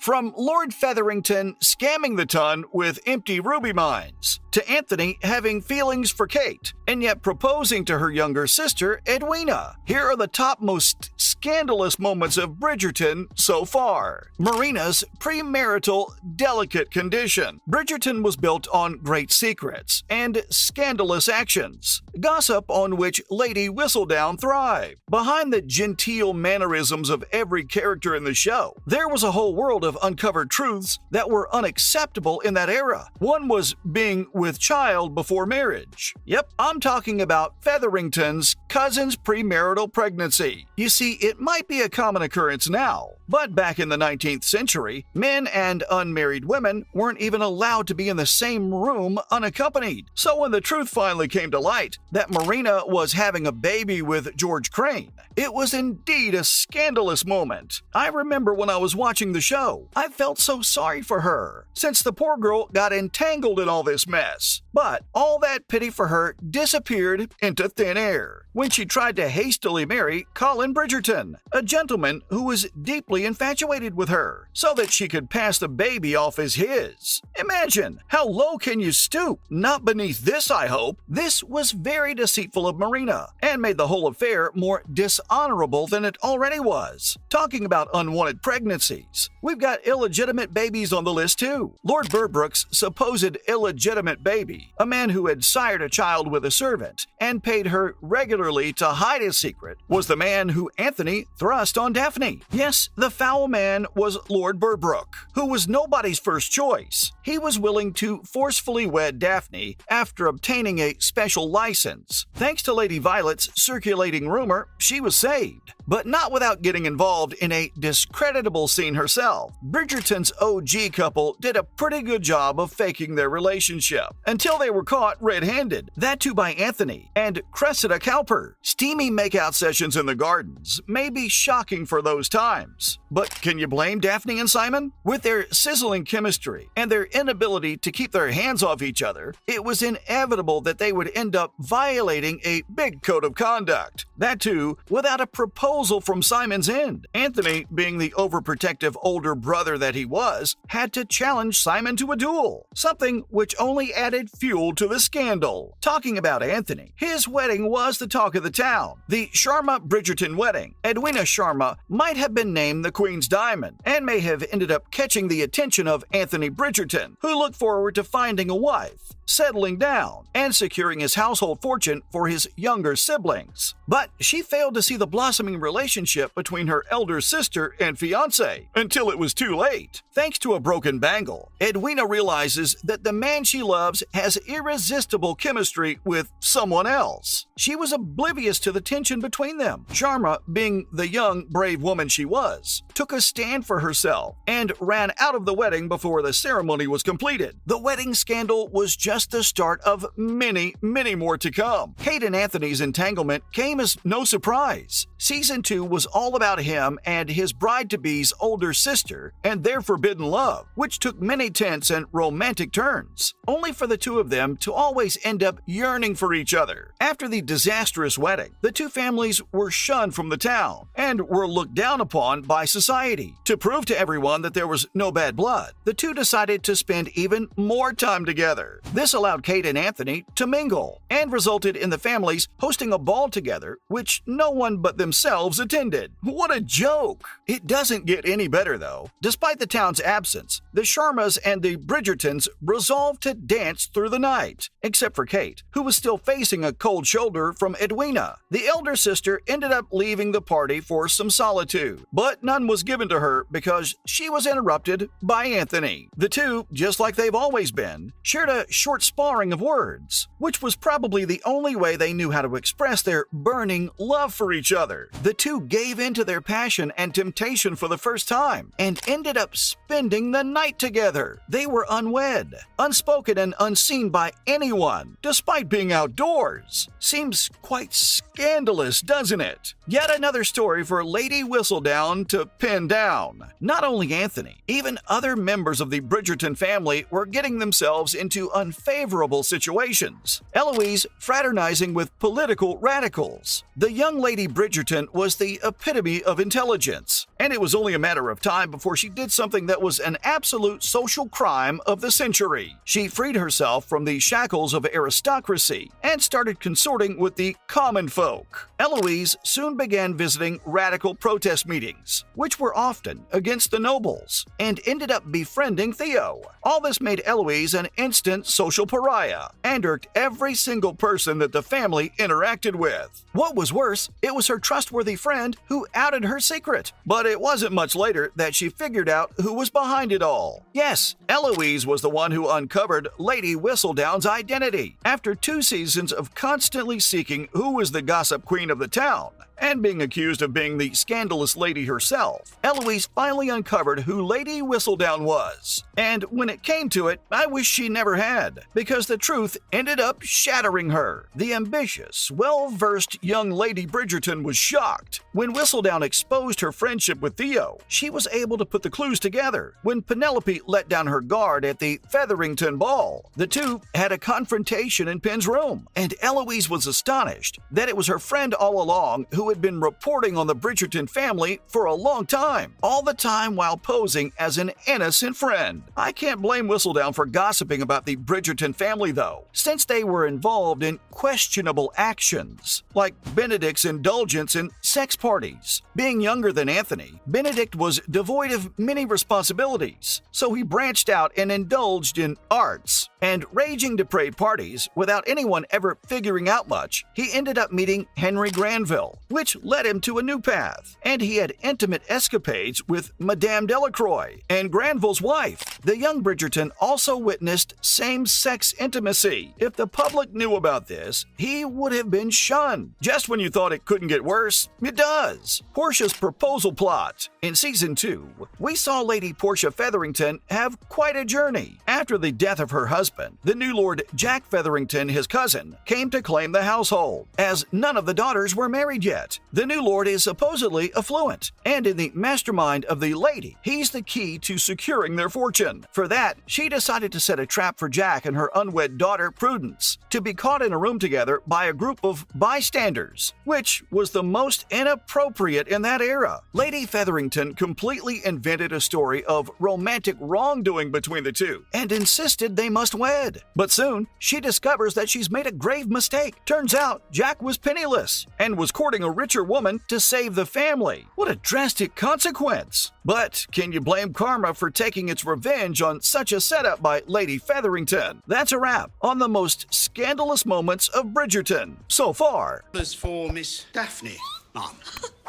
From Lord Featherington scamming the ton with empty ruby mines, to Anthony having feelings for Kate, and yet proposing to her younger sister, Edwina. Here are the top most scandalous moments of Bridgerton so far. Marina's premarital delicate condition. Bridgerton was built on great secrets and scandalous actions, gossip on which Lady Whistledown thrived. Behind the genteel mannerisms of every character in the show, there was a whole world of uncovered truths that were unacceptable in that era. One was being with child before marriage. Yep, I'm talking about Featherington's cousin's premarital pregnancy. You see, it might be a common occurrence now, but back in the 19th century, men and unmarried women weren't even allowed to be in the same room unaccompanied. So when the truth finally came to light that Marina was having a baby with George Crane, it was indeed a scandalous moment. I remember when I was watching the show, I felt so sorry for her, since the poor girl got entangled in all this mess. But all that pity for her disappeared into thin air when she tried to hastily marry Colin Bridgerton, a gentleman who was deeply infatuated with her, so that she could pass the baby off as his. Imagine, how low can you stoop? Not beneath this, I hope. This was very deceitful of Marina, and made the whole affair more dishonorable than it already was. Talking about unwanted pregnancies, we've got illegitimate babies on the list too. Lord Burbrook's supposed illegitimate baby, a man who had sired a child with a servant and paid her regularly to hide his secret, was the man who Anthony thrust on Daphne. Yes, the foul man was Lord Burbrook, who was nobody's first choice. He was willing to forcefully wed Daphne after obtaining a special license. Thanks to Lady Violet's circulating rumor, she was saved, but not without getting involved in a discreditable scene herself. Bridgerton's OG couple did a pretty good job of faking their relationship, until they were caught red-handed, that too by Anthony and Cressida Cowper. Steamy makeout sessions in the gardens may be shocking for those times, but can you blame Daphne and Simon? With their sizzling chemistry and their inability to keep their hands off each other, it was inevitable that they would end up violating a big code of conduct. That too, without a proposal from Simon's end. Anthony, being the overprotective older brother that he was, had to challenge Simon to a duel, something which only added fuel to the scandal. Talking about Anthony, his wedding was the talk of the town. The Sharma Bridgerton wedding. Edwina Sharma might have been named the Queen's Diamond, and may have ended up catching the attention of Anthony Bridgerton, who looked forward to finding a wife, settling down, and securing his household fortune for his younger siblings. But she failed to see the blossoming relationship between her elder sister and fiancé until it was too late. Thanks to a broken bangle, Edwina realizes that the man she loves has irresistible chemistry with someone else. She was oblivious to the tension between them. Sharma, being the young, brave woman she was, took a stand for herself and ran out of the wedding before the ceremony was completed. The wedding scandal was just the start of many, many more to come. Kate and Anthony's entanglement came as no surprise. Season 2 was all about him and his bride-to-be's older sister and their forbidden love, which took many tense and romantic turns, only for the two of them to always end up yearning for each other. After the disastrous wedding, the two families were shunned from the town and were looked down upon by society. To prove to everyone that there was no bad blood, the two decided to spend even more time together. This allowed Kate and Anthony to mingle, and resulted in the families hosting a ball together, which no one but themselves attended. What a joke! It doesn't get any better though. Despite the town's absence, the Sharmas and the Bridgertons resolved to dance through the night, except for Kate, who was still facing a cold shoulder from Edwina. The elder sister ended up leaving the party for some solitude, but none was given to her because she was interrupted by Anthony. The two, just like they've always been, shared a short sparring of words, which was probably the only way they knew how to express their burning love for each other. The two gave in to their passion and temptation for the first time, and ended up spending the night together. They were unwed, unspoken and unseen by anyone, despite being outdoors. Seems quite scandalous, doesn't it? Yet another story for Lady Whistledown to pin down. Not only Anthony, even other members of the Bridgerton family were getting themselves into unfavorable situations. Eloise fraternizing with political radicals. The young Lady Bridgerton was the epitome of intelligence, and it was only a matter of time before she did something that was an absolute social crime of the century. She freed herself from the shackles of aristocracy and started consorting with the common folk. Eloise soon began visiting radical protest meetings, which were often against the nobles, and ended up befriending Theo. All this made Eloise an instant social pariah and irked every single person that the family interacted with. What was worse, it was her trustworthy friend who outed her secret. But it wasn't much later that she figured out who was behind it all. Yes, Eloise was the one who uncovered Lady Whistledown's identity. After 2 seasons of constantly seeking who was the gossip queen of the town, and being accused of being the scandalous lady herself, Eloise finally uncovered who Lady Whistledown was. And when it came to it, I wish she never had, because the truth ended up shattering her. The ambitious, well-versed young Lady Bridgerton was shocked. When Whistledown exposed her friendship with Theo, she was able to put the clues together. When Penelope let down her guard at the Featherington ball, the two had a confrontation in Penn's room, and Eloise was astonished that it was her friend all along who had been reporting on the Bridgerton family for a long time, all the time while posing as an innocent friend. I can't blame Whistledown for gossiping about the Bridgerton family though, since they were involved in questionable actions, like Benedict's indulgence in sex parties. Being younger than Anthony, Benedict was devoid of many responsibilities, so he branched out and indulged in arts and raging depraved parties without anyone ever figuring out much. He ended up meeting Henry Granville, which led him to a new path, and he had intimate escapades with Madame Delacroix and Granville's wife. The young Bridgerton also witnessed same-sex intimacy. If the public knew about this, he would have been shunned. Just when you thought it couldn't get worse, it does. Portia's proposal plot. In Season 2, we saw Lady Portia Featherington have quite a journey. After the death of her husband, the new Lord Jack Featherington, his cousin, came to claim the household, as none of the daughters were married yet. The new lord is supposedly affluent, and in the mastermind of the lady, he's the key to securing their fortune. For that, she decided to set a trap for Jack and her unwed daughter Prudence to be caught in a room together by a group of bystanders, which was the most inappropriate in that era. Lady Featherington completely invented a story of romantic wrongdoing between the two and insisted they must wed. But soon, she discovers that she's made a grave mistake. Turns out, Jack was penniless and was courting a richer woman to save the family. What a drastic consequence! But can you blame karma for taking its revenge on such a setup by Lady Featherington? That's a wrap on the most scandalous moments of Bridgerton so far. As for Miss Daphne, Mum.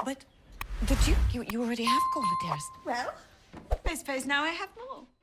But the Duke, you already have called it, dearest. Well, I suppose now I have more.